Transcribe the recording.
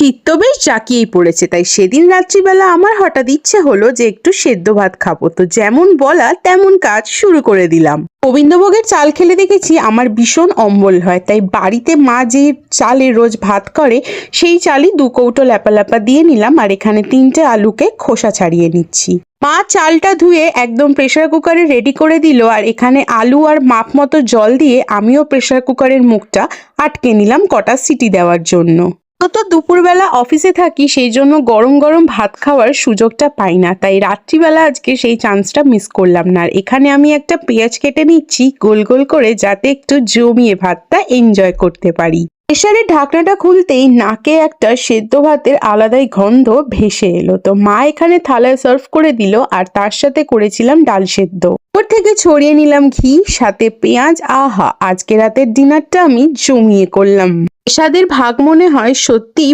শীত তো বেশ জাঁকিয়েই পড়েছে, তাই সেদিন রাত্রিবেলা আমার হঠাৎ ইচ্ছে হলো যে একটু সেদ্ধ ভাত খাবো। তো যেমন বলা তেমন কাজ শুরু করে দিলাম। গোবিন্দভোগের চাল খেলে দেখেছি আমার ভীষণ অম্বল হয়, তাই বাড়িতে মা যে চালে রোজ ভাত করে সেই চালই 2 কৌটো ল্যাপা দিয়ে নিলাম। আর এখানে 3টে আলুকে খোসা ছাড়িয়ে নিচ্ছি। মা চালটা ধুয়ে একদম প্রেসার কুকারে রেডি করে দিল। আর এখানে আলু আর মাপ মতো জল দিয়ে আমিও প্রেসার কুকারের মুখটা আটকে নিলাম কটা সিটি দেওয়ার জন্য। তো দুপুরবেলা অফিসে থাকি, সেই জন্য গরম গরম ভাত খাওয়ার সুযোগটা পাই না, তাই রাত্রিবেলা আজকে সেই চান্সটা মিস করলাম না। আর এখানে আমি একটা পেঁয়াজ কেটে নিচ্ছি গোল গোল করে, যাতে একটু জমিয়ে ভাতটা এনজয় করতে পারি। প্রেসারের ঢাকনাটা খুলতেই নাকে একটা সেদ্ধ ভাতের আলাদাই গন্ধ ভেসে এলো। তো মা এখানে থালায় সার্ভ করে দিল, আর তার সাথে করেছিলাম ডাল সেদ্ধ। ওর থেকে ছড়িয়ে নিলাম ঘি, সাথে পেঁয়াজ। আহা, আজকে রাতের ডিনারটা আমি জমিয়ে করলাম। স্বাদের ভাগ মনে হয় সত্যি।